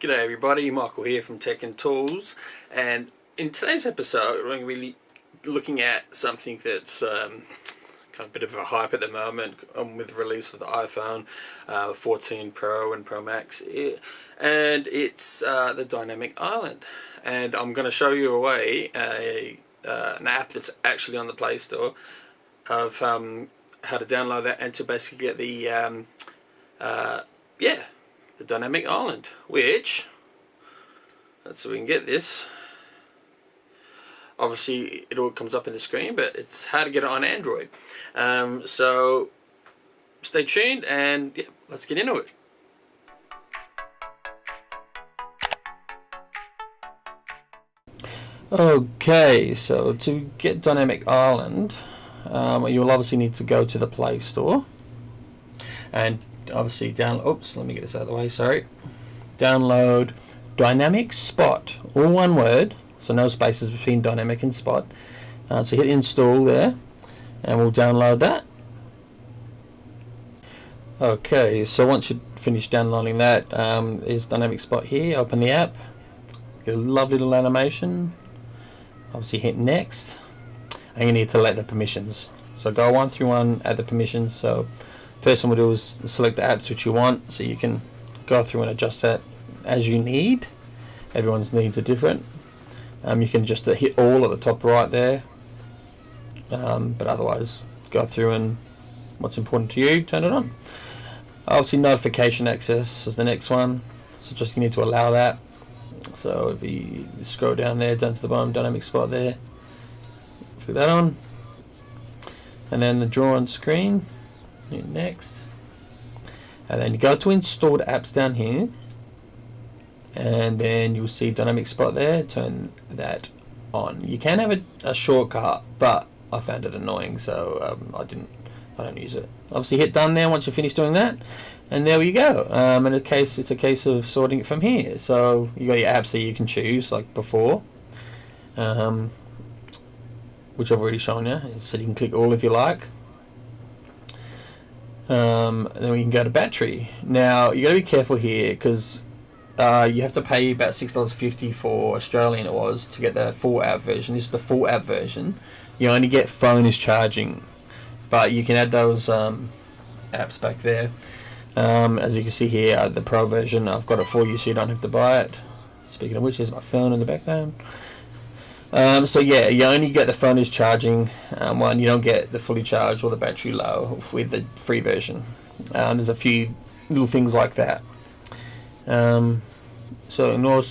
G'day everybody, Michael here from Tech and Tools, and in today's episode we're going to be looking at something that's kind of a bit of a hype at the moment with the release of the iPhone 14 Pro and Pro Max, and it's the Dynamic Island. And I'm going to show you an app that's actually on the Play Store of how to download that and to basically get the the Dynamic Island, which, let's see if we can get this. Obviously it all comes up in the screen, but it's how to get it on Android. So stay tuned and yeah, let's get into it. Okay, so to get Dynamic Island, you'll obviously need to go to the Play Store and obviously let me get this out of the way, download Dynamicspot, all one word, so no spaces between Dynamic and Spot. So hit install there and we'll download that. Okay, so once you finish downloading that, is Dynamicspot here. Open the app, get a lovely little animation, obviously hit next, and you need to let the permissions. So go one through one, add the permissions. So first one we'll do is select the apps which you want, so you can go through and adjust that as you need. Everyone's needs are different. You can just hit all at the top right there, but otherwise go through and what's important to you, turn it on. Obviously notification access is the next one, so just you need to allow that. So if you scroll down there, down to the bottom, Dynamicspot there, put that on, and then the draw on screen. Next, and then you go to installed apps down here, and then you'll see Dynamicspot there. Turn that on. You can have a shortcut, but I found it annoying, so I don't use it. Obviously hit done there once you finish doing that, and there you go. It's a case of sorting it from here. So you got your apps that you can choose like before, which I've already shown you, so you can click all if you like. Then we can go to battery. Now you got to be careful here because you have to pay about $6.50 for Australian it was to get the full app version. This is the full app version. You only get phone is charging, but you can add those apps back there. As you can see here, the Pro version, I've got it for you so you don't have to buy it. Speaking of which, there's my phone in the background. So yeah, you only get the phone is charging one. You don't get the fully charged or the battery low with the free version. There's a few little things like that. So ignore,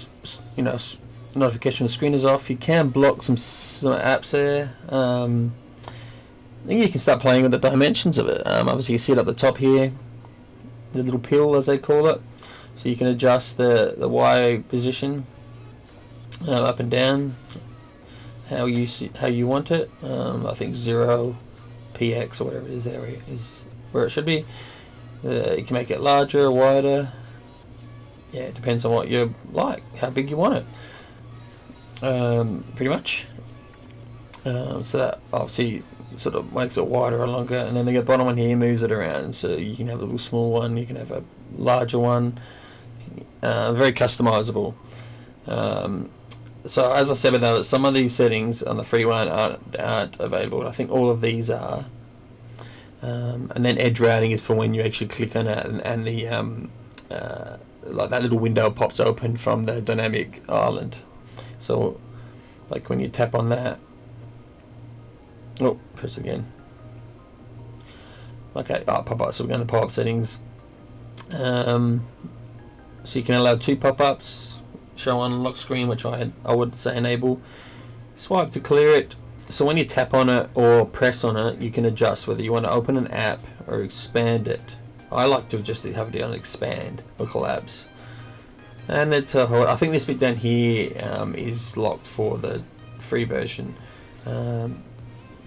notification on the screen is off. You can block some apps there. Then you can start playing with the dimensions of it. Obviously you see it up the top here, the little pill as they call it. So you can adjust the Y position up and down. How you want it. I think 0px or whatever it is there is where it should be. You can make it larger, wider. Yeah, it depends on what you like, how big you want it. Pretty much. So that obviously sort of makes it wider or longer, and then the bottom one here moves it around. So you can have a little small one, you can have a larger one. Very customizable. So as I said, though, some of these settings on the free one aren't available. I think all of these are. And then edge routing is for when you actually click on it and the like that little window pops open from the Dynamic Island. So like when you tap on that, press again. Okay, pop up. So we're going to pop-up settings. So you can allow 2 pop-ups. Show on lock screen, which I would say enable. Swipe to clear it. So when you tap on it or press on it, you can adjust whether you want to open an app or expand it. I like to just have it on expand or collapse. And then I think this bit down here is locked for the free version. But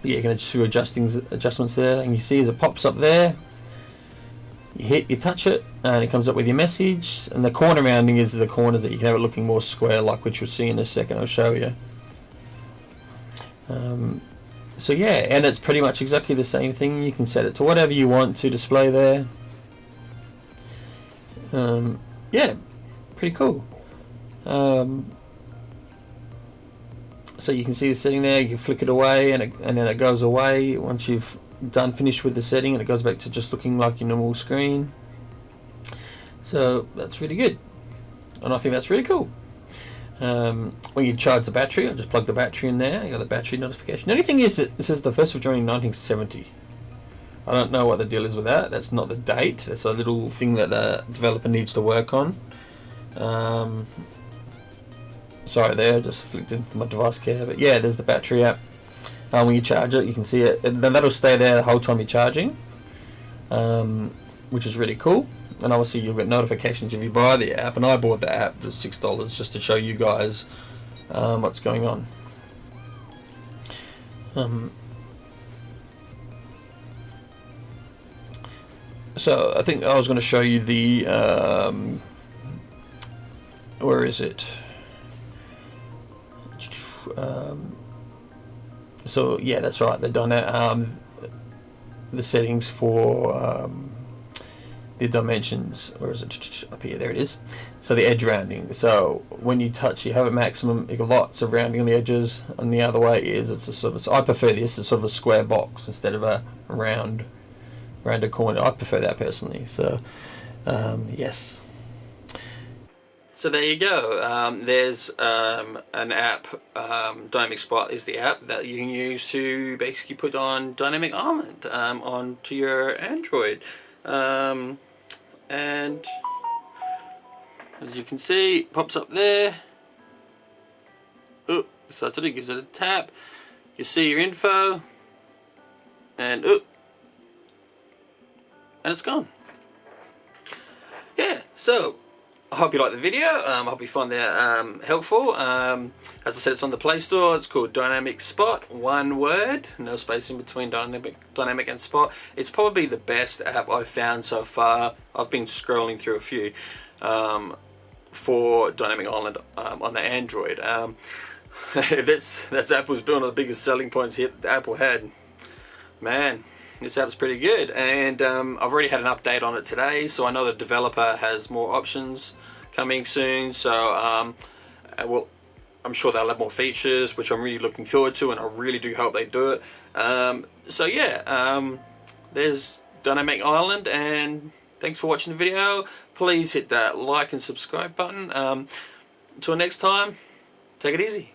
yeah, you can do adjustments there, and you see as it pops up there, you touch it and it comes up with your message, and the corner rounding is the corners that you can have it looking more square like, which you'll see in a second. I'll show you. So yeah, and it's pretty much exactly the same thing. You can set it to whatever you want to display there. Yeah, pretty cool. So you can see the setting there. You can flick it away, and then it goes away once you've finished with the setting, and it goes back to just looking like your normal screen. So that's really good, and I think that's really cool. When you charge the battery, I'll just plug the battery in there. You got the battery notification. The only thing is that it says the 1st of January 1970. I don't know what the deal is with that. That's not the date. That's a little thing that the developer needs to work on. Sorry there, just flicked into my device care. But yeah, there's the battery app. When you charge it, you can see it. And then that'll stay there the whole time you're charging, which is really cool. And obviously you'll get notifications if you buy the app. And I bought the app for $6 just to show you guys what's going on. So I think I was going to show you the where is it? So yeah, that's right. They've done it. The settings for the dimensions. Where is it? Up here. There it is. So the edge rounding. So when you touch, you have a maximum. You got lots of rounding on the edges. And the other way is it's a sort of. So I prefer this. It's sort of a square box instead of a rounded corner. I prefer that personally. So yes. So there you go. There's an app. Dynamicspot is the app that you can use to basically put on dynamic island onto your Android. And as you can see, it pops up there. Oh, starts it, gives it a tap. You see your info, and and it's gone. Yeah, so I hope you like the video. I hope you find that helpful. As I said, it's on the Play Store. It's called Dynamicspot, one word, no space in between dynamic and spot. It's probably the best app I've found so far. I've been scrolling through a few for Dynamic Island on the Android. That's Apple's been one of the biggest selling points here that Apple had. Man, this app's pretty good, and I've already had an update on it today, so I know the developer has more options coming soon. So I'm sure they'll have more features, which I'm really looking forward to, and I really do hope they do it. So yeah, there's Dynamic Island, and thanks for watching the video. Please hit that like and subscribe button. Until next time, take it easy.